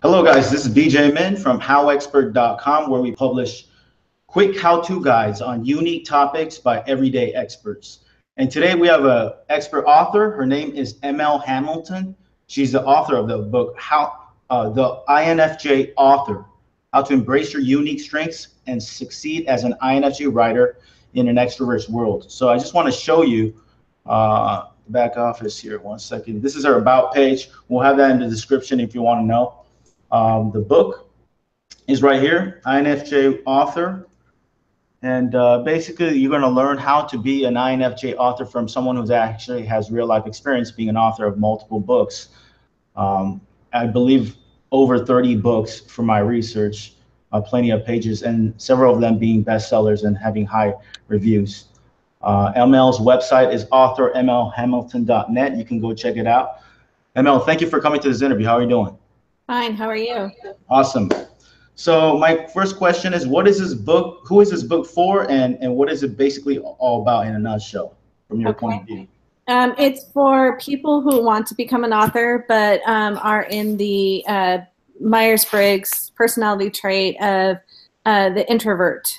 Hello guys, this is BJ Min from HowExpert.com, where we publish quick how-to guides on unique topics by everyday experts. And today we have an expert author. Her name is ML Hamilton. She's the author of the book, the INFJ author, How to Embrace Your Unique Strengths and Succeed as an INFJ Writer in an Extrovert's World. So I just want to show you the back office here. One second. This is her about page. We'll have that in the description if you want to know. The book is right here, INFJ author. And basically, you're going to learn how to be an INFJ author from someone who's actually has real life experience being an author of multiple books. I believe over 30 books from my research, plenty of pages, and several of them being bestsellers and having high reviews. ML's website is authormlhamilton.net. You can go check it out. ML, thank you for coming to this interview. How are you doing? Fine. How are you? Awesome. So my first question is, what is this book? Who is this book for, and what is it basically all about in a nutshell from your point of view? It's for people who want to become an author but are in the Myers-Briggs personality trait of the introvert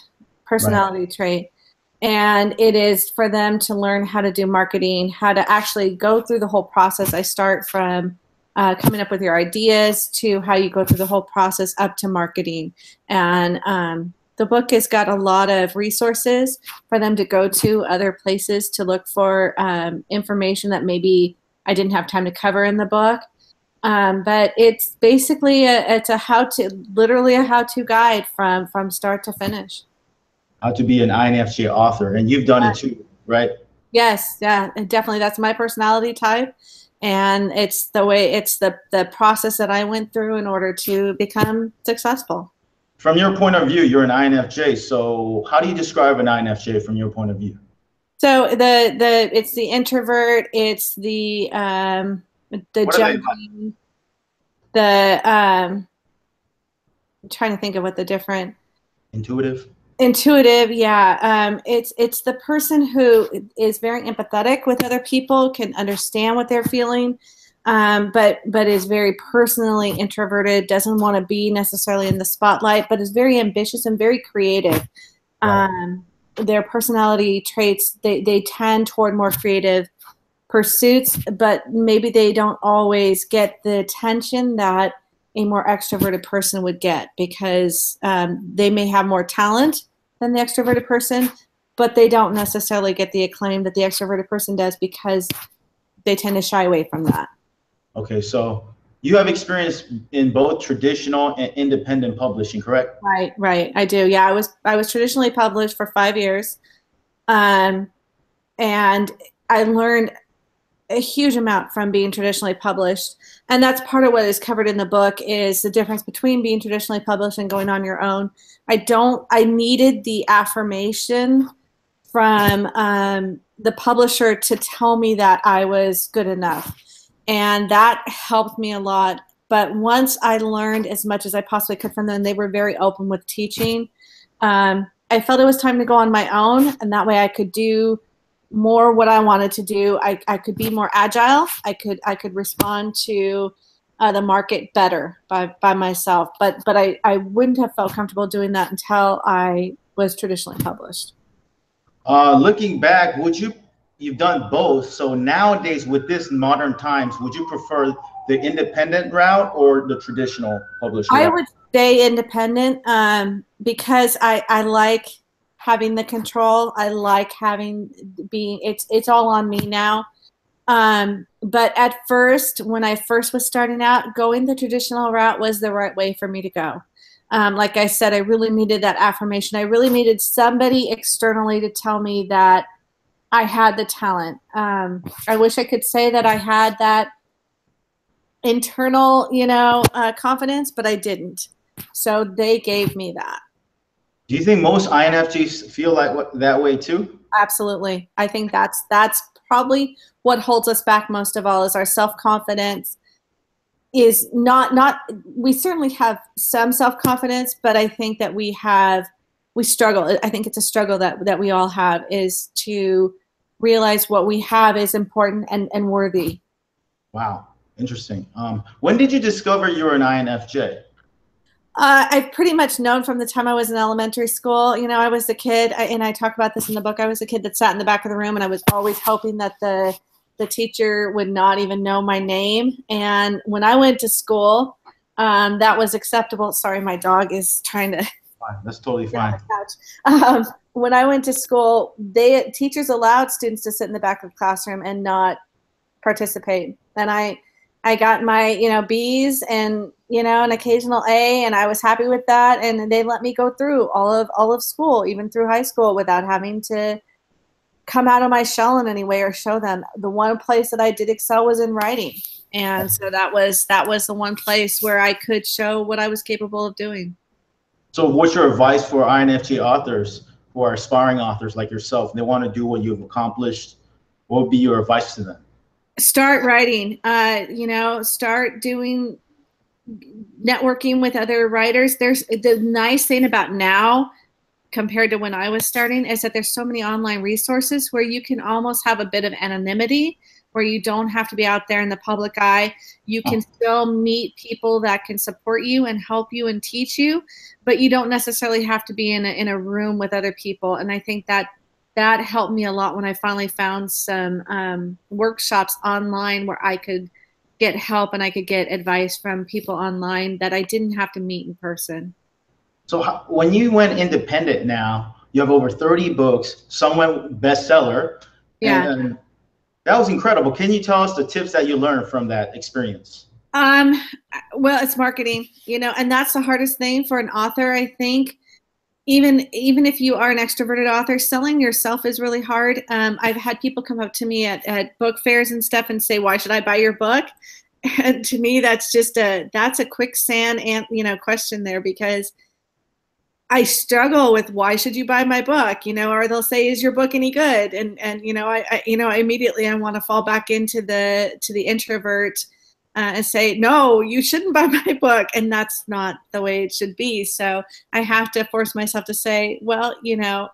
personality trait. And it is for them to learn how to do marketing, how to actually go through the whole process. I start from coming up with your ideas to how you go through the whole process up to marketing. And the book has got a lot of resources for them to go to other places to look for information that maybe I didn't have time to cover in the book. But it's basically literally a how-to guide from start to finish. How to be an INFJ author, and you've done it too, right? Yes, yeah, definitely. That's my personality type. And it's the process that I went through in order to become successful. From your point of view, you're an INFJ. So how do you describe an INFJ from your point of view? So it's the introvert, it's the jumping, I'm trying to think of what the different Intuitive, yeah. It's the person who is very empathetic with other people, can understand what they're feeling, but is very personally introverted, doesn't want to be necessarily in the spotlight, but is very ambitious and very creative. Right. Their personality traits, they tend toward more creative pursuits, but maybe they don't always get the attention that a more extroverted person would get, because they may have more talent than the extroverted person, but they don't necessarily get the acclaim that the extroverted person does because they tend to shy away from that. Okay, so you have experience in both traditional and independent publishing, correct? Right. I do. Yeah, I was traditionally published for 5 years, and I learned a huge amount from being traditionally published. And that's part of what is covered in the book, is the difference between being traditionally published and going on your own. I needed the affirmation from the publisher to tell me that I was good enough. And that helped me a lot. But once I learned as much as I possibly could from them, they were very open with teaching. I felt it was time to go on my own, and that way I could do more what I wanted to do. I could be more agile. I could respond to the market better by myself. But I wouldn't have felt comfortable doing that until I was traditionally published. Looking back, you've done both. So nowadays, with this modern times, would you prefer the independent route or the traditional published route? I would stay independent because I like having the control. I like it's all on me now. But at first, when I first was starting out, going the traditional route was the right way for me to go. Like I said, I really needed that affirmation. I really needed somebody externally to tell me that I had the talent. I wish I could say that I had that internal, confidence, but I didn't. So they gave me that. Do you think most INFJs feel that way too? Absolutely. I think that's probably what holds us back most of all, is our self-confidence is not we certainly have some self-confidence, but I think that we struggle. I think it's a struggle that we all have, is to realize what we have is important and worthy. Wow. Interesting. When did you discover you were an INFJ? I've pretty much known from the time I was in elementary school. You know, I was a kid, and I talk about this in the book. I was a kid that sat in the back of the room, and I was always hoping that the teacher would not even know my name. And when I went to school, that was acceptable. Sorry, my dog is trying to. Fine. That's totally fine. When I went to school, teachers allowed students to sit in the back of the classroom and not participate. And I got my, you know, B's and, you know, an occasional A, and I was happy with that. And they let me go through all of school, even through high school, without having to come out of my shell in any way or show them. The one place that I did excel was in writing. And so that was the one place where I could show what I was capable of doing. So what's your advice for INFJ authors who are aspiring authors like yourself? They want to do what you've accomplished. What would be your advice to them? Start writing, you know, start doing networking with other writers. There's the nice thing about now compared to when I was starting is that there's so many online resources where you can almost have a bit of anonymity, where you don't have to be out there in the public eye. You can still meet people that can support you and help you and teach you, but you don't necessarily have to be in a room with other people. And I think that helped me a lot when I finally found some workshops online where I could get help and I could get advice from people online that I didn't have to meet in person. So when you went independent now, you have over 30 books, some went bestseller. Yeah. And that was incredible. Can you tell us the tips that you learned from that experience? Well, it's marketing, you know, and that's the hardest thing for an author, I think. Even if you are an extroverted author, selling yourself is really hard. I've had people come up to me at book fairs and stuff and say, "Why should I buy your book?" And to me, that's a quicksand and, you know, question there, because I struggle with why should you buy my book, you know, or they'll say, "Is your book any good?" And you know, I immediately I want to fall back into the introvert. And say, no, you shouldn't buy my book. And that's not the way it should be. So I have to force myself to say, well, you know,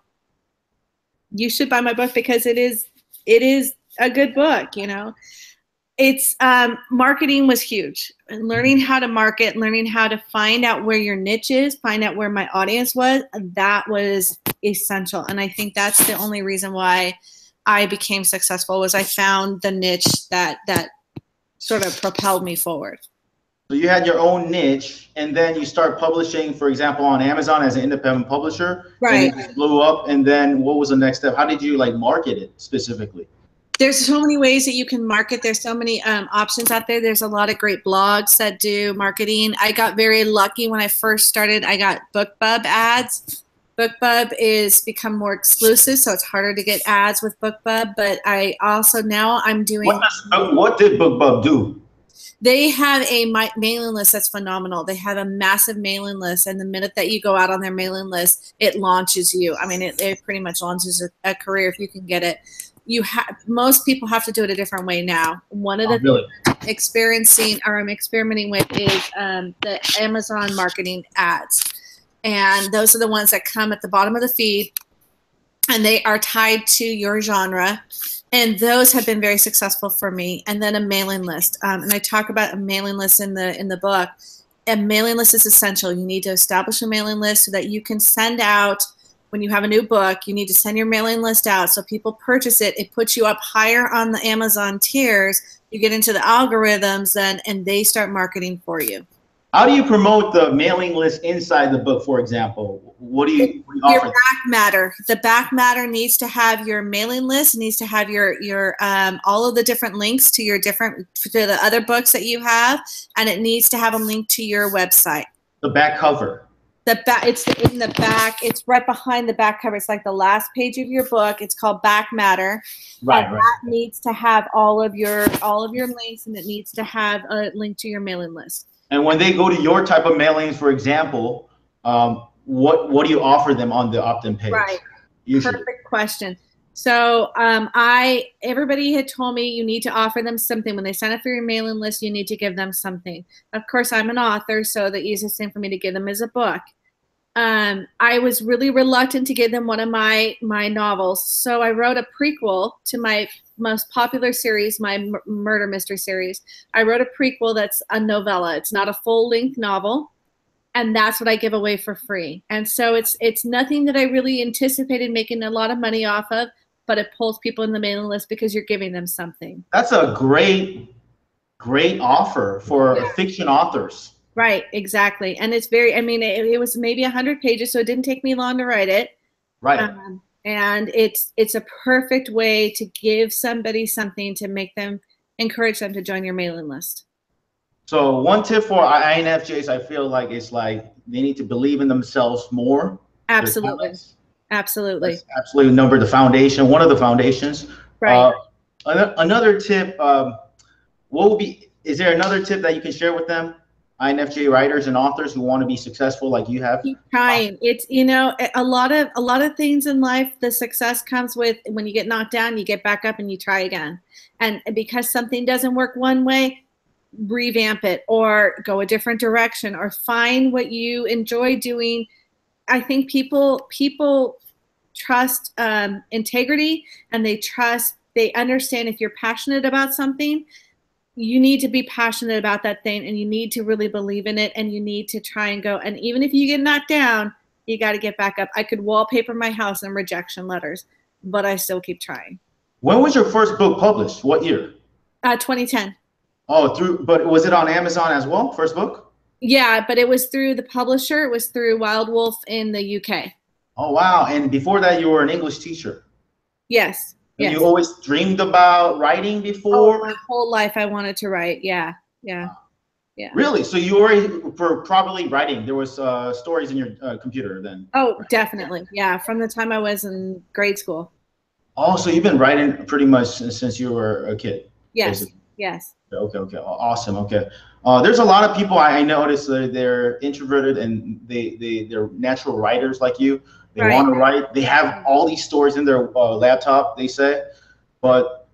you should buy my book because it is a good book, you know. It's marketing was huge. Learning how to market, learning how to find out where your niche is, find out where my audience was, that was essential. And I think that's the only reason why I became successful was I found the niche that sort of propelled me forward. So you had your own niche, and then you start publishing, for example, on Amazon as an independent publisher, right? And it blew up. And then what was the next step? How did you like market it specifically? There's so many ways that you can market. There's so many options out there. There's a lot of great blogs that do marketing. I got very lucky when I first started. I got BookBub ads. BookBub is become more exclusive, so it's harder to get ads with BookBub. But I also now I'm doing. What did BookBub do? They have a mailing list that's phenomenal. They have a massive mailing list, and the minute that you go out on their mailing list, it launches you. I mean, it pretty much launches a career if you can get it. Most people have to do it a different way now. One of the things I'm experimenting with is the Amazon marketing ads. And those are the ones that come at the bottom of the feed, and they are tied to your genre. And those have been very successful for me. And then a mailing list. And I talk about a mailing list in the book. A mailing list is essential. You need to establish a mailing list so that you can send out, when you have a new book, you need to send your mailing list out so people purchase it. It puts you up higher on the Amazon tiers. You get into the algorithms then, and they start marketing for you. How do you promote the mailing list inside the book, for example? What do you offer? Your back matter. The back matter needs to have your mailing list, needs to have your all of the different links to the other books that you have, and it needs to have a link to your website. The back cover. It's in the back. It's right behind the back cover. It's like the last page of your book. It's called Back Matter. Right. That needs to have all of your links, and it needs to have a link to your mailing list. And when they go to your type of mailings, for example, what do you offer them on the opt-in page? Right. Usually? Perfect question. So everybody had told me you need to offer them something. When they sign up for your mailing list, you need to give them something. Of course, I'm an author, so the easiest thing for me to give them is a book. I was really reluctant to give them one of my novels. So I wrote a prequel to my most popular series, my murder mystery series. I wrote a prequel that's a novella. It's not a full-length novel. And that's what I give away for free. And so it's nothing that I really anticipated making a lot of money off of, but it pulls people in the mailing list because you're giving them something. That's a great offer for fiction authors. Right, exactly. And it's very, I mean, it was maybe 100 pages, so it didn't take me long to write it. Right. And it's a perfect way to give somebody something to make them, encourage them to join your mailing list. So one tip for INFJs, I feel like, is like they need to believe in themselves more. Absolutely. Absolutely. That's absolutely the foundation, one of the foundations. Right. Another tip, is there another tip that you can share with them? INFJ writers and authors who want to be successful like you have? Keep trying. It's, you know, a lot of things in life, the success comes with when you get knocked down, you get back up and you try again. And because something doesn't work one way, revamp it or go a different direction or find what you enjoy doing. I think people trust integrity, and they understand if you're passionate about something, you need to be passionate about that thing, and you need to really believe in it, and you need to try and go. And even if you get knocked down, you got to get back up. I could wallpaper my house in rejection letters, but I still keep trying. When was your first book published? What year? 2010. Oh, but was it on Amazon as well, first book? Yeah, but it was through the publisher. It was through Wild Wolf in the UK. Oh, wow. And before that, you were an English teacher. Yes. And yes. you always dreamed about writing before? Oh, my whole life I wanted to write. Yeah. Yeah. Yeah. Really? So you were probably writing. There was stories in your computer then? Oh, definitely. Yeah. From the time I was in grade school. Oh, so you've been writing pretty much since you were a kid? Yes. Basically. Yes. Okay. Awesome. Okay. There's a lot of people I notice that they're introverted and they're natural writers like you. They want to write. They have all these stories in their laptop, they say, but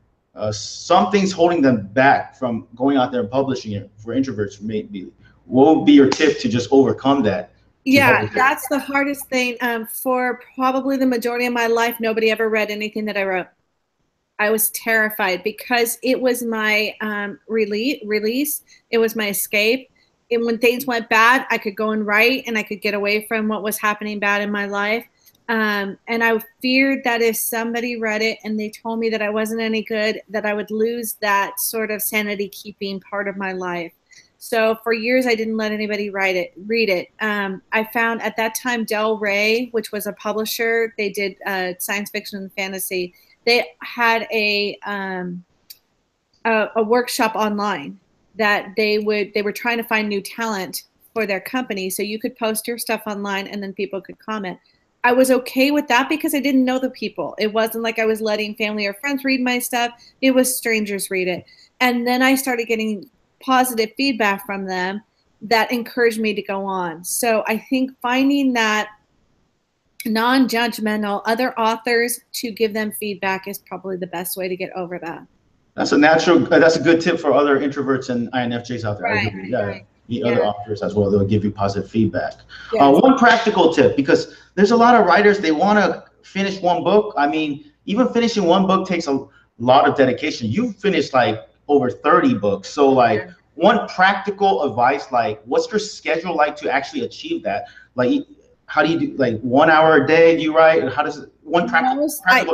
something's holding them back from going out there and publishing it. For introverts, maybe. What would be your tip to just overcome that? Yeah, that's the hardest thing. For probably the majority of my life, nobody ever read anything that I wrote. I was terrified because it was my release. It was my escape. And when things went bad, I could go and write, and I could get away from what was happening bad in my life. And I feared that if somebody read it and they told me that I wasn't any good, that I would lose that sort of sanity keeping part of my life. So for years, I didn't let anybody read it. I found at that time Del Rey, which was a publisher, they did science fiction and fantasy. They had a workshop online that they were trying to find new talent for their company. So you could post your stuff online and then people could comment. I was okay with that because I didn't know the people. It wasn't like I was letting family or friends read my stuff. It was strangers read it. And then I started getting positive feedback from them that encouraged me to go on. So I think finding that non-judgmental other authors to give them feedback is probably the best way to get over that. That's a good tip for other introverts and INFJs out there. Meet other authors as well. They'll give you positive feedback. Yes. One practical tip, because there's a lot of writers, they want to finish one book. I mean, even finishing one book takes a lot of dedication. You've finished like over 30 books. So like one practical advice, like what's your schedule like to actually achieve that? Like, how do you do, like 1 hour a day do you write? How does one practical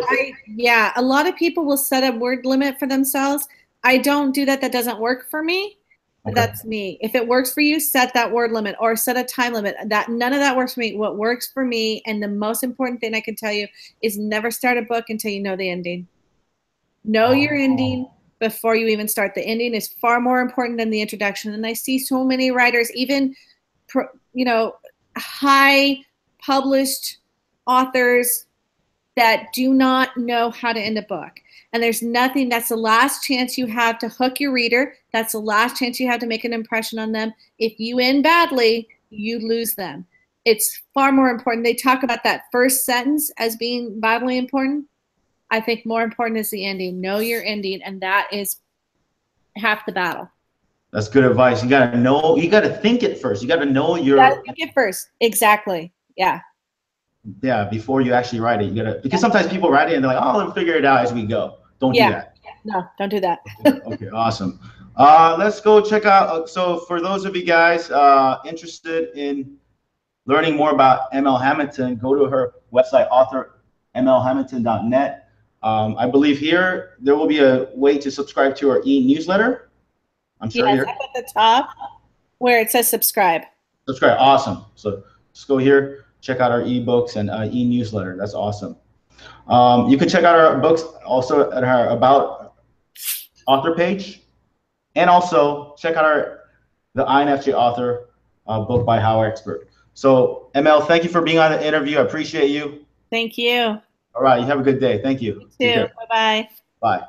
tip? Yeah, a lot of people will set a word limit for themselves. I don't do that. That doesn't work for me. Okay. That's me. If it works for you, set that word limit or set a time limit. None of that works for me. What works for me, and the most important thing I can tell you, is never start a book until you know the ending. Know your ending before you even start. The ending is far more important than the introduction. And I see so many writers, even high published authors, that do not know how to end a book. And there's nothing, that's the last chance you have to hook your reader. That's the last chance you have to make an impression on them. If you end badly, you lose them. It's far more important. They talk about that first sentence as being vitally important. I think more important is the ending. Know your ending, and that is half the battle. That's good advice. You gotta know, you gotta think it first. You gotta know your. You gotta think it first. Exactly. Yeah. Yeah, before you actually write it, you gotta, because sometimes people write it and they're like, oh, we'll figure it out as we go. Don't do that. No, don't do that. Okay, awesome. Let's go check out. So for those of you guys interested in learning more about ML Hamilton, go to her website, authormlhamilton.net. I believe here there will be a way to subscribe to our e-newsletter. I'm sure Yes, here. up at the top where it says subscribe. Subscribe, awesome. So just go here, check out our ebooks and e-newsletter. That's awesome. You can check out our books also at our About Author page, and also check out the INFJ author book by HowExpert. So ML, thank you for being on the interview. I appreciate you. Thank you. All right, you have a good day. Thank you. You too. Bye-bye. Bye.